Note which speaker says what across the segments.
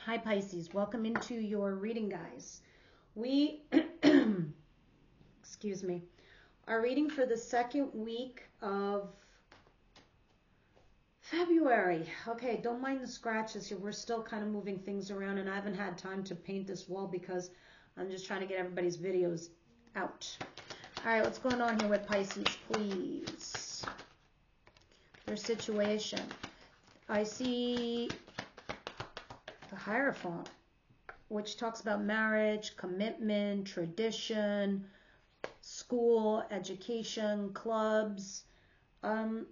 Speaker 1: Hi Pisces, welcome into your reading, guys. We, excuse me, are reading for the second week of February. Okay, don't mind the scratches here. We're still kind of moving things around and I haven't had time to paint this wall because I'm just trying to get everybody's videos out. All right, what's going on here with Pisces, please? Their situation. I see the Hierophant, which talks about marriage, commitment, tradition, school, education, clubs. No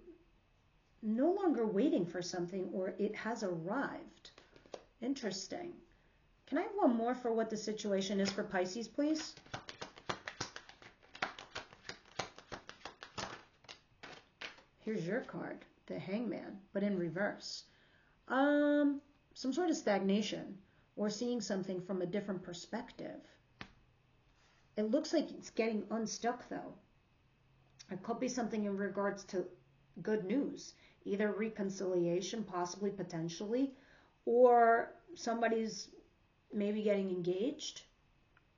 Speaker 1: longer waiting for something, or it has arrived. Interesting. Can I have one more for what the situation is for Pisces, please? Here's your card, the Hangman, but in reverse. Some sort of stagnation or seeing something from a different perspective. It looks like it's getting unstuck though. It could be something in regards to good news, either reconciliation, possibly, potentially, or somebody's maybe getting engaged.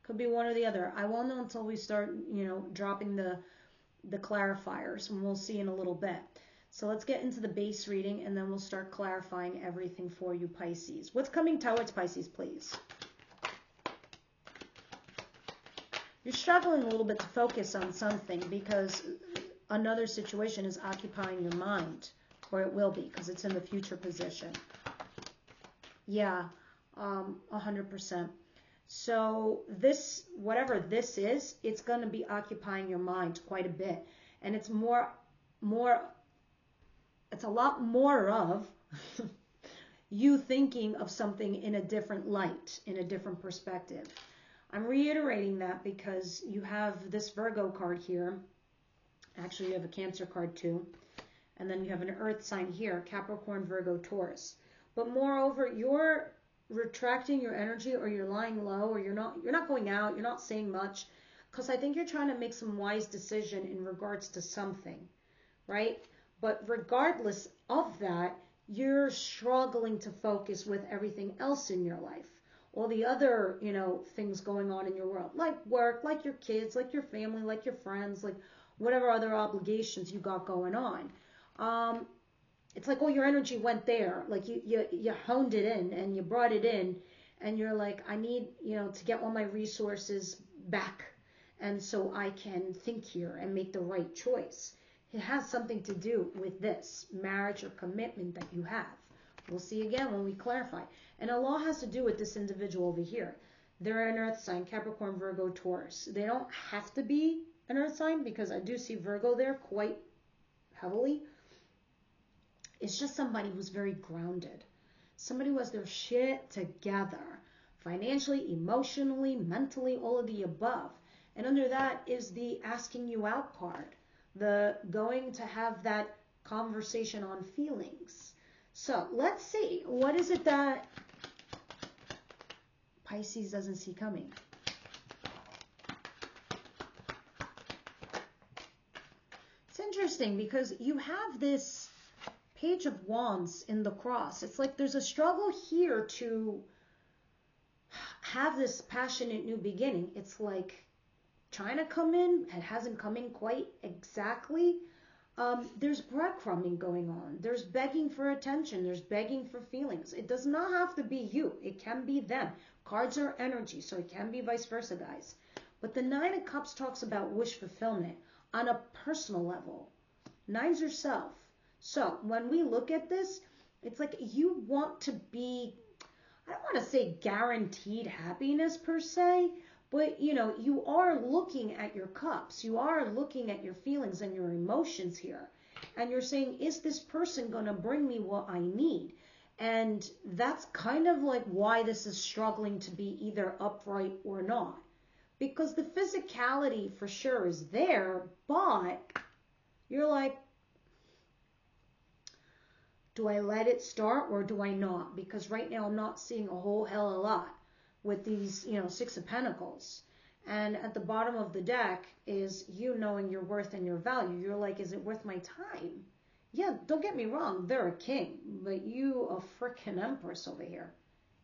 Speaker 1: Could be one or the other. I won't know until we start, dropping the clarifiers, and we'll see in a little bit. So let's get into the base reading, and then we'll start clarifying everything for you, Pisces. What's coming towards Pisces, please? You're struggling a little bit to focus on something because another situation is occupying your mind, or it will be because it's in the future position. Yeah, 100%. So this, whatever this is, it's going to be occupying your mind quite a bit. And it's it's a lot more of you thinking of something in a different light, in a different perspective. I'm reiterating that because you have this Virgo card here. Actually, you have a Cancer card too. And then you have an Earth sign here, Capricorn, Virgo, Taurus. But moreover, you're retracting your energy, or you're lying low, or you're not going out, you're not saying much, because I think you're trying to make some wise decision in regards to something, right? But regardless of that, you're struggling to focus with everything else in your life. All the other, things going on in your world, like work, like your kids, like your family, like your friends, like whatever other obligations you got going on. It's like all your energy went there. Like you honed it in and you brought it in, and you're like, I need, to get all my resources back. And so I can think here and make the right choice. It has something to do with this marriage or commitment that you have. We'll see again when we clarify. And a lot has to do with this individual over here. They're an Earth sign, Capricorn, Virgo, Taurus. They don't have to be an Earth sign because I do see Virgo there quite heavily. It's just somebody who's very grounded. Somebody who has their shit together. Financially, emotionally, mentally, all of the above. And under that is the asking you out card. The going to have that conversation on feelings. So let's see. What is it that Pisces doesn't see coming? It's interesting because you have this Page of Wands in the cross. It's like there's a struggle here to have this passionate new beginning. It's like trying to come in, it hasn't come in quite exactly. There's breadcrumbing going on. There's begging for attention. There's begging for feelings. It does not have to be you. It can be them. Cards are energy, so it can be vice versa, guys. But the Nine of Cups talks about wish fulfillment on a personal level. Nines are self. So when we look at this, it's like you want to be, I don't want to say guaranteed happiness per se, but you are looking at your cups. You are looking at your feelings and your emotions here. And you're saying, is this person going to bring me what I need? And that's kind of like why this is struggling to be either upright or not. Because the physicality for sure is there, but you're like, do I let it start or do I not? Because right now I'm not seeing a whole hell of a lot with these, Six of Pentacles. And at the bottom of the deck is you knowing your worth and your value. You're like, is it worth my time? Yeah, don't get me wrong, they're a king, but you a frickin' empress over here.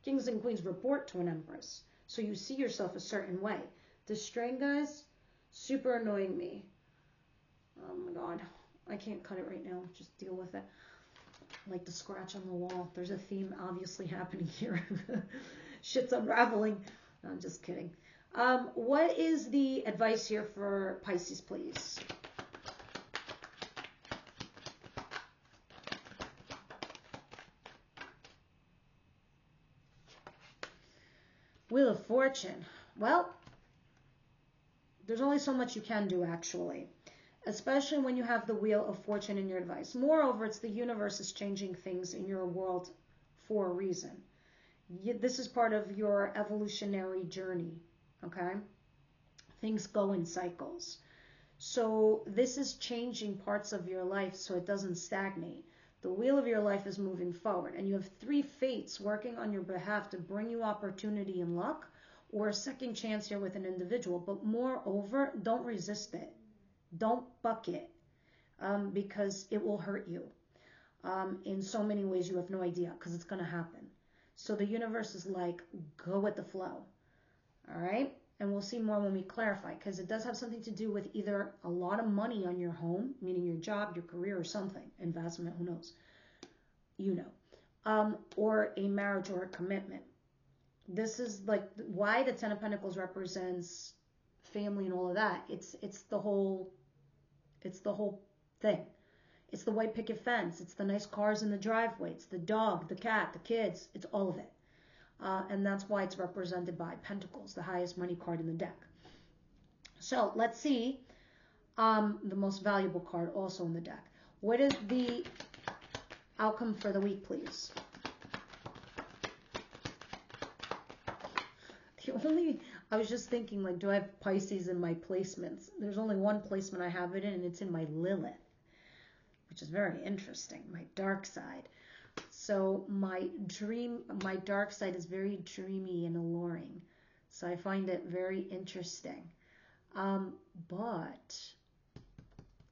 Speaker 1: Kings and queens report to an empress. So you see yourself a certain way. This strain, guys, super annoying me. Oh my God. I can't cut it right now. Just deal with it. Like the scratch on the wall. There's a theme obviously happening here. Shit's unraveling. No, I'm just kidding. What is the advice here for Pisces, please? Wheel of Fortune. Well, there's only so much you can do, actually, especially when you have the Wheel of Fortune in your advice. Moreover, it's the universe is changing things in your world for a reason. This is part of your evolutionary journey, okay? Things go in cycles. So this is changing parts of your life so it doesn't stagnate. The wheel of your life is moving forward, and you have 3 fates working on your behalf to bring you opportunity and luck, or a second chance here with an individual. But moreover, don't resist it. Don't buck it, because it will hurt you in so many ways you have no idea, because it's going to happen. So the universe is like, go with the flow. All right? And we'll see more when we clarify, because it does have something to do with either a lot of money on your home, meaning your job, your career, or something, investment, who knows, you know, or a marriage or a commitment. This is like why the Ten of Pentacles represents family and all of that. It's the whole thing. It's the white picket fence. It's the nice cars in the driveway. It's the dog, the cat, the kids. It's all of it. And that's why it's represented by Pentacles, the highest money card in the deck. So let's see the most valuable card also in the deck. What is the outcome for the week, please? I was just thinking, like, do I have Pisces in my placements? There's only one placement I have it in, and it's in my Lilith, which is very interesting, my dark side. So my dark side is very dreamy and alluring. So I find it very interesting. But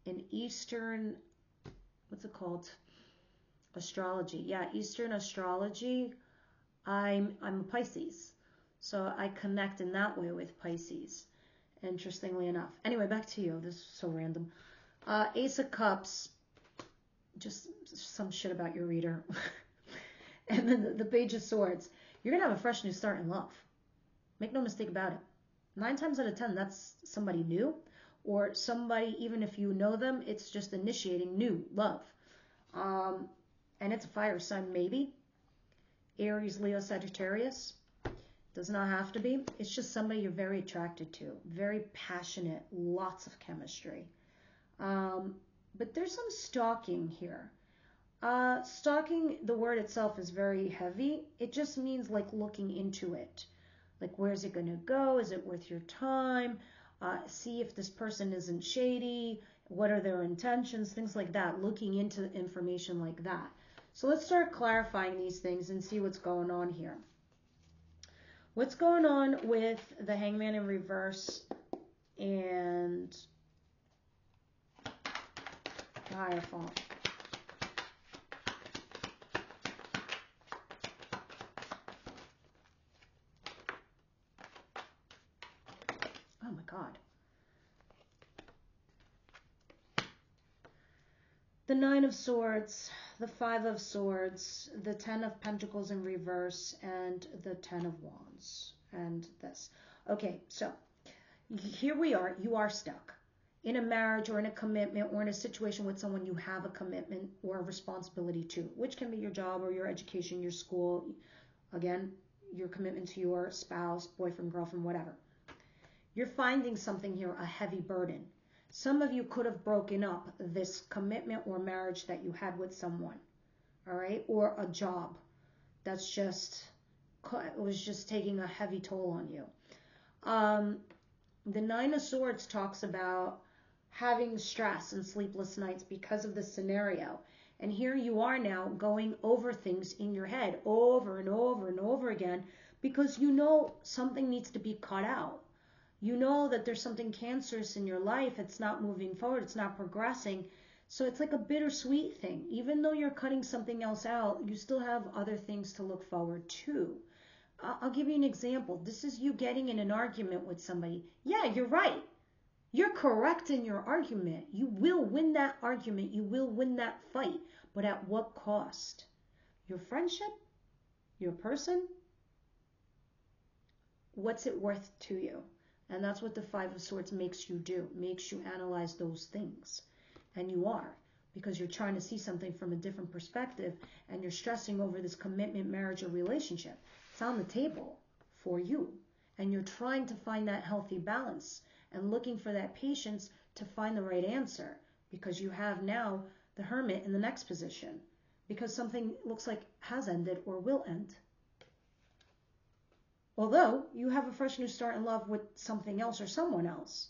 Speaker 1: in Eastern, what's it called? Astrology. Yeah, Eastern astrology, I'm a Pisces. So I connect in that way with Pisces, interestingly enough. Anyway, back to you. This is so random. Ace of Cups, just some shit about your reader. And then the Page of Swords. You're going to have a fresh new start in love. Make no mistake about it. 9 times out of 10, that's somebody new. Or somebody, even if you know them, it's just initiating new love. And it's a fire sign, maybe. Aries, Leo, Sagittarius. Does not have to be. It's just somebody you're very attracted to. Very passionate. Lots of chemistry. But there's some stalking here. Stalking, the word itself is very heavy. It just means like looking into it. Like, where's it going to go? Is it worth your time? See if this person isn't shady. What are their intentions? Things like that. Looking into information like that. So let's start clarifying these things and see what's going on here. What's going on with the Hangman in reverse and the Hierophant? Oh my God. The 9 of Swords, the 5 of Swords, the 10 of Pentacles in reverse, and the 10 of Wands, and this. Okay, so here we are. You are stuck in a marriage or in a commitment or in a situation with someone you have a commitment or a responsibility to, which can be your job or your education, your school, again, your commitment to your spouse, boyfriend, girlfriend, whatever. You're finding something here, a heavy burden. Some of you could have broken up this commitment or marriage that you had with someone, all right, or a job that's just was just taking a heavy toll on you. The 9 of Swords talks about having stress and sleepless nights because of the scenario. And here you are now going over things in your head over and over and over again because you know something needs to be cut out. You know that there's something cancerous in your life. It's not moving forward. It's not progressing. So it's like a bittersweet thing. Even though you're cutting something else out, you still have other things to look forward to. I'll give you an example. This is you getting in an argument with somebody. Yeah, you're right. You're correct in your argument. You will win that argument. You will win that fight. But at what cost? Your friendship? Your person? What's it worth to you? And that's what the Five of Swords makes you do. Makes you analyze those things. And you are. Because you're trying to see something from a different perspective. And you're stressing over this commitment, marriage, or relationship. It's on the table for you. And you're trying to find that healthy balance. And looking for that patience to find the right answer. Because you have now the Hermit in the next position. Because something looks like has ended or will end. Although you have a fresh new start in love with something else or someone else.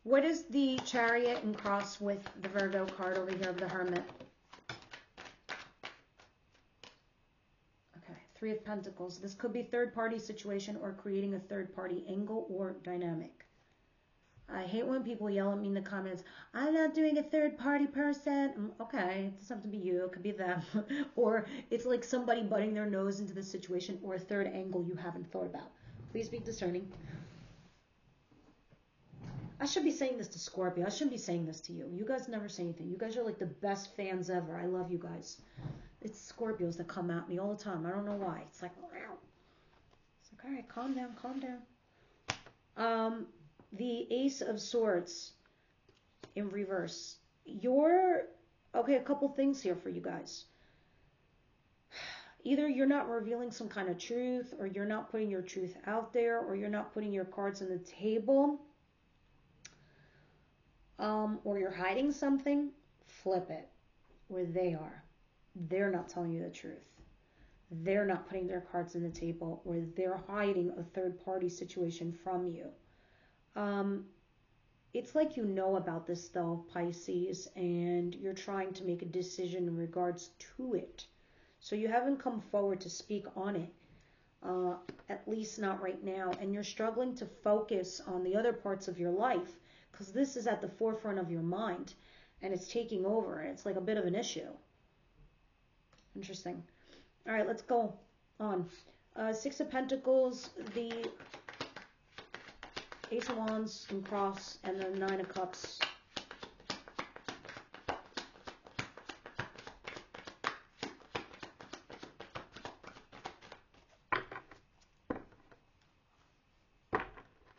Speaker 1: What is the Chariot and cross with the Virgo card over here of the Hermit? Okay, Three of Pentacles. This could be third-party situation or creating a third-party angle or dynamic. I hate when people yell at me in the comments, I'm not doing a third-party person. Okay, it doesn't have to be you. It could be them. Or it's like somebody butting their nose into the situation or a third angle you haven't thought about. Please be discerning. I should be saying this to Scorpio. I shouldn't be saying this to you. You guys never say anything. You guys are like the best fans ever. I love you guys. It's Scorpios that come at me all the time. I don't know why. It's like, wow. It's like, all right, calm down, calm down. The Ace of Swords in reverse. Okay, a couple things here for you guys. Either you're not revealing some kind of truth, or you're not putting your truth out there, or you're not putting your cards on the table, or you're hiding something. Flip it. Where they are. They're not telling you the truth. They're not putting their cards on the table, or they're hiding a third-party situation from you. It's like you know about this though, Pisces, and you're trying to make a decision in regards to it. So you haven't come forward to speak on it, at least not right now. And you're struggling to focus on the other parts of your life because this is at the forefront of your mind and it's taking over. It's like a bit of an issue. Interesting. All right, let's go on. Six of Pentacles, the Ace of Wands and cross, and the Nine of Cups.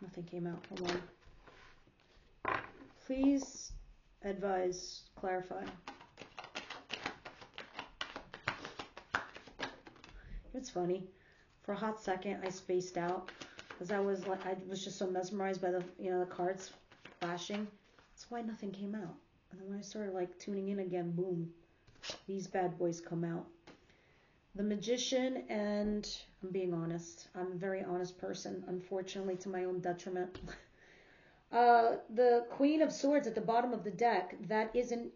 Speaker 1: Nothing came out. Hold on. Please advise, clarify. It's funny. For a hot second, I spaced out. Because I was just so mesmerized by the cards flashing. That's why nothing came out. And then when I started like tuning in again, boom, these bad boys come out. The Magician, and I'm being honest. I'm a very honest person, unfortunately, to my own detriment. The Queen of Swords at the bottom of the deck, that isn't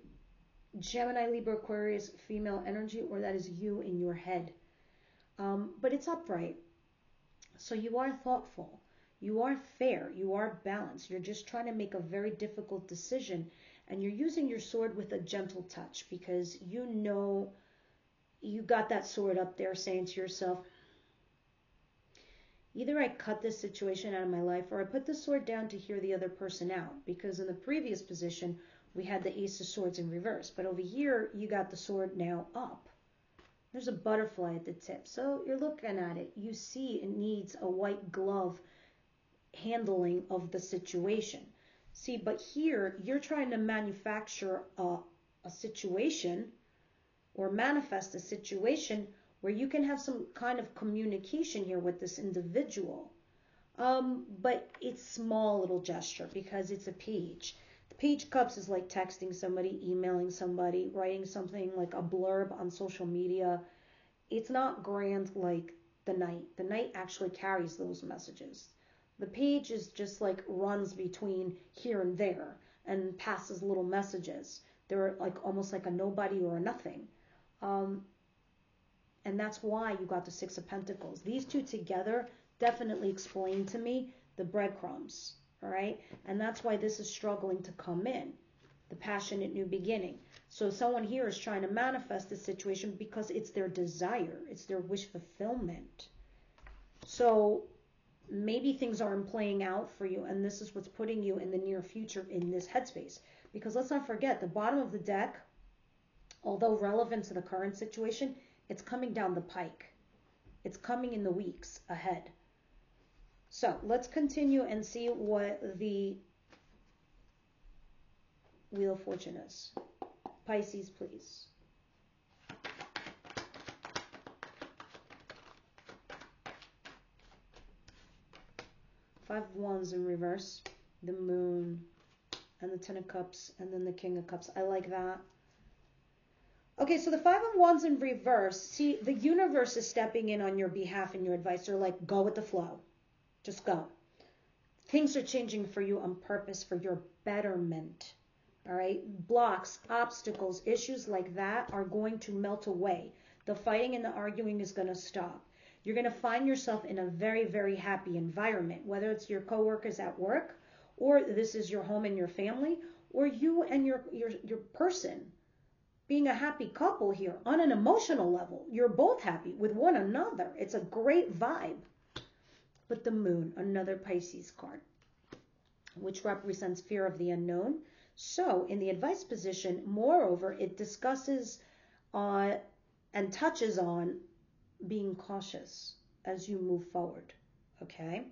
Speaker 1: Gemini, Libra, Aquarius, female energy, or that is you in your head. But it's upright. So you are thoughtful, you are fair, you are balanced. You're just trying to make a very difficult decision, and you're using your sword with a gentle touch because you know you got that sword up there saying to yourself, either I cut this situation out of my life or I put the sword down to hear the other person out, because in the previous position we had the Ace of Swords in reverse, but over here you got the sword now up. There's a butterfly at the tip. So you're looking at it. You see it needs a white glove handling of the situation. See, but here you're trying to manufacture a situation or manifest a situation where you can have some kind of communication here with this individual. But it's small little gesture because it's a page. Page of Cups is like texting somebody, emailing somebody, writing something like a blurb on social media. It's not grand like the Knight. The Knight actually carries those messages. The Page is just like runs between here and there and passes little messages. They're like almost like a nobody or a nothing. And that's why you got the Six of Pentacles. These two together definitely explain to me the breadcrumbs. All right, and that's why this is struggling to come in. the passionate new beginning. So someone here is trying to manifest this situation because it's their desire, it's their wish fulfillment. So maybe things aren't playing out for you, and this is what's putting you in the near future in this headspace. Because let's not forget, the bottom of the deck, although relevant to the current situation, it's coming down the pike. It's coming in the weeks ahead. So let's continue and see what the Wheel of Fortune is. Pisces, please. Five of Wands in reverse, the Moon, and the Ten of Cups, and then the King of Cups. I like that. Okay, so the Five of Wands in reverse, see, the universe is stepping in on your behalf and your advice. They're like, go with the flow. Just go. Things are changing for you on purpose, for your betterment. All right? Blocks, obstacles, issues like that are going to melt away. The fighting and the arguing is going to stop. You're going to find yourself in a very, very happy environment, whether it's your coworkers at work, or this is your home and your family, or you and your person being a happy couple here on an emotional level. You're both happy with one another. It's a great vibe. But the Moon, another Pisces card, which represents fear of the unknown. So in the advice position, moreover, it discusses and touches on being cautious as you move forward, okay?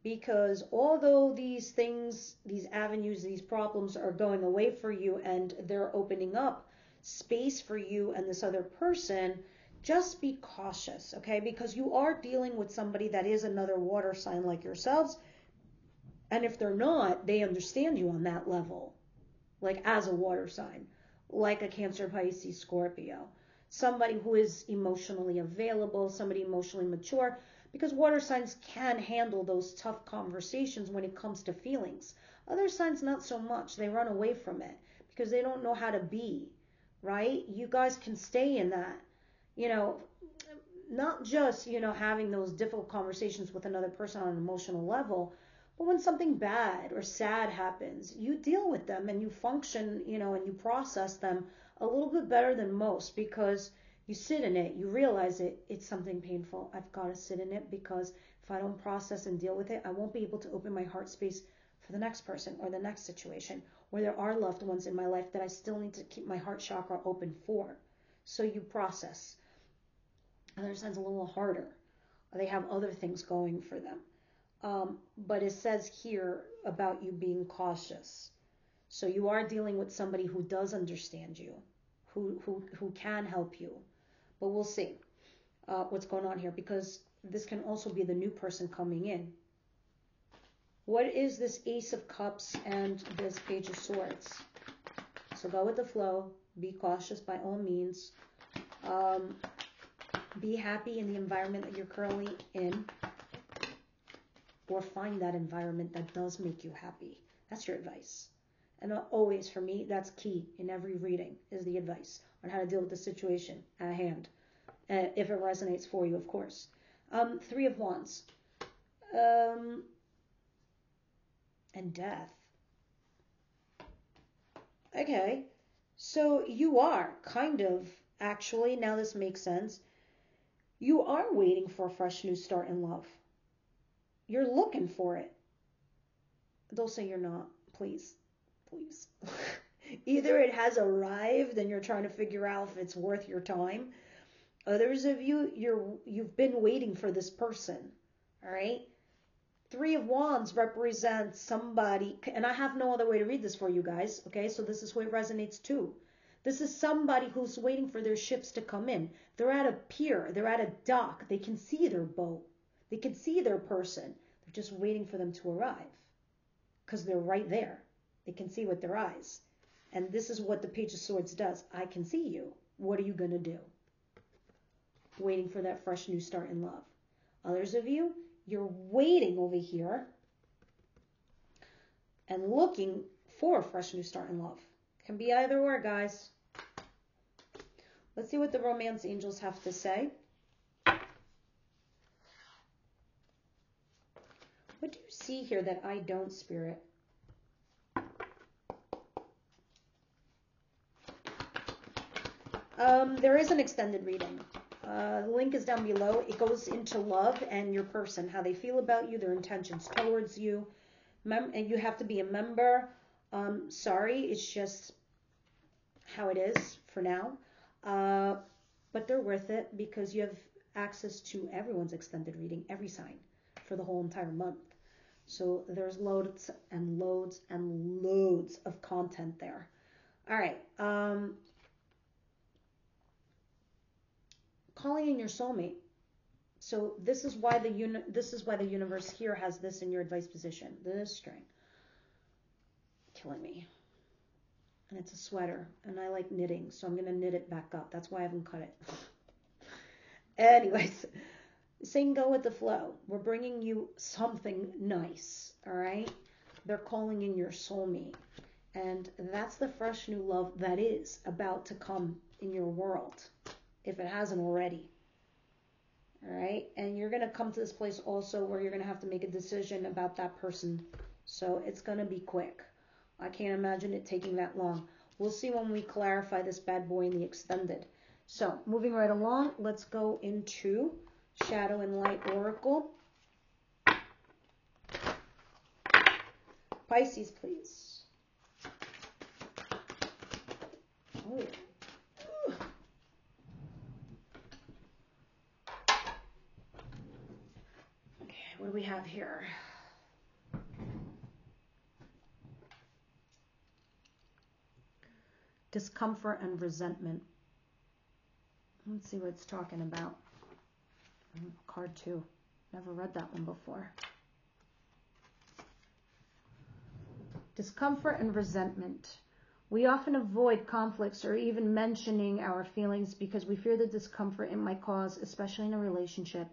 Speaker 1: Because although these things, these avenues, these problems are going away for you and they're opening up space for you and this other person, just be cautious, okay? Because you are dealing with somebody that is another water sign like yourselves. And if they're not, they understand you on that level, like as a water sign, like a Cancer, Pisces, Scorpio. Somebody who is emotionally available, somebody emotionally mature, because water signs can handle those tough conversations when it comes to feelings. Other signs, not so much. They run away from it because they don't know how to be, right? You guys can stay in that, not just, having those difficult conversations with another person on an emotional level, but when something bad or sad happens, you deal with them and you function, and you process them a little bit better than most because you sit in it, you realize it's something painful. I've got to sit in it because if I don't process and deal with it, I won't be able to open my heart space for the next person or the next situation, or there are loved ones in my life that I still need to keep my heart chakra open for. So you process. Other signs a little harder. They have other things going for them. But it says here about you being cautious. So you are dealing with somebody who does understand you, who can help you. But we'll see what's going on here, because this can also be the new person coming in. What is this Ace of Cups and this Page of Swords? So go with the flow. Be cautious by all means. Be happy in the environment that you're currently in. Or find that environment that does make you happy. That's your advice. And always, for me, that's key in every reading, is the advice on how to deal with the situation at hand. If it resonates for you, of course. Three of Wands. And Death. Okay. So you are kind of, actually, now this makes sense. You are waiting for a fresh new start in love. You're looking for it. Don't say you're not, please. Please. Either it has arrived and you're trying to figure out if it's worth your time. Others of you, you've been waiting for this person. All right? Three of Wands represents somebody, and I have no other way to read this for you guys, okay? So this is where it resonates too. This is somebody who's waiting for their ships to come in. They're at a pier. They're at a dock. They can see their boat. They can see their person. They're just waiting for them to arrive because they're right there. They can see with their eyes. And this is what the Page of Swords does. I can see you. What are you going to do? Waiting for that fresh new start in love. Others of you, you're waiting over here and looking for a fresh new start in love. Can be either or, guys. Let's see what the romance angels have to say. What do you see here that I don't, Spirit? There is an extended reading. The link is down below. It goes into love and your person, how they feel about you, their intentions towards you. And you have to be a member. Sorry, it's just how it is for now. But they're worth it because you have access to everyone's extended reading, every sign, for the whole entire month. So there's loads and loads and loads of content there. All right. Calling in your soulmate. So this is why the universe here has this in your advice position. This string. Killing me. And it's a sweater. And I like knitting, so I'm going to knit it back up. That's why I haven't cut it. Anyways, saying go with the flow. We're bringing you something nice, all right? They're calling in your soulmate. And that's the fresh new love that is about to come in your world, if it hasn't already. All right? And you're going to come to this place also where you're going to have to make a decision about that person. So it's going to be quick. I can't imagine it taking that long. We'll see when we clarify this bad boy in the extended. So moving right along, let's go into Shadow and Light Oracle. Pisces, please. Oh, yeah. Okay, what do we have here? Discomfort and resentment. Let's see what it's talking about. Card 2. Never read that one before. Discomfort and resentment. We often avoid conflicts or even mentioning our feelings because we fear the discomfort it might cause, especially in a relationship,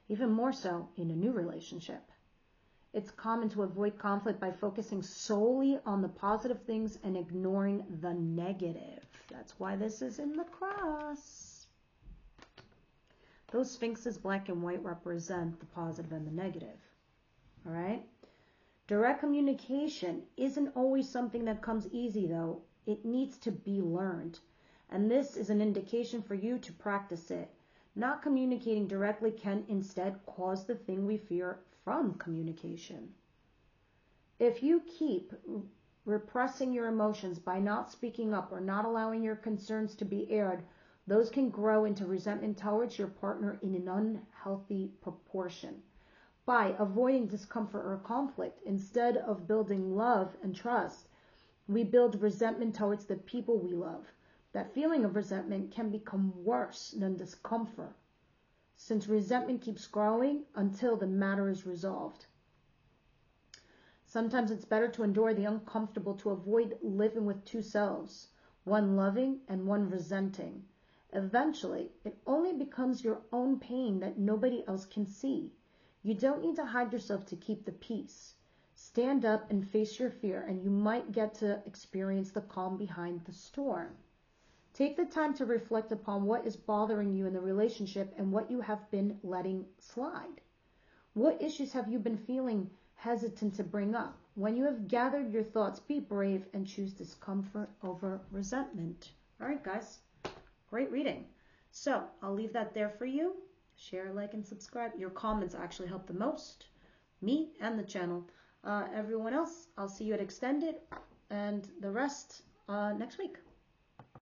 Speaker 1: even more so in a new relationship. It's common to avoid conflict by focusing solely on the positive things and ignoring the negative. That's why this is in the cross. Those sphinxes, black and white, represent the positive and the negative. All right? Direct communication isn't always something that comes easy, though. It needs to be learned. And this is an indication for you to practice it. Not communicating directly can instead cause the thing we fear from communication. If you keep repressing your emotions by not speaking up or not allowing your concerns to be aired, those can grow into resentment towards your partner in an unhealthy proportion. By avoiding discomfort or conflict, instead of building love and trust, we build resentment towards the people we love. That feeling of resentment can become worse than discomfort, since resentment keeps growing until the matter is resolved. Sometimes it's better to endure the uncomfortable to avoid living with two selves, one loving and one resenting. Eventually, it only becomes your own pain that nobody else can see. You don't need to hide yourself to keep the peace. Stand up and face your fear, and you might get to experience the calm behind the storm. Take the time to reflect upon what is bothering you in the relationship and what you have been letting slide. What issues have you been feeling hesitant to bring up? When you have gathered your thoughts, be brave and choose discomfort over resentment. All right, guys. Great reading. So I'll leave that there for you. Share, like, and subscribe. Your comments actually help the most. Me and the channel. Everyone else, I'll see you at Extended and the rest next week.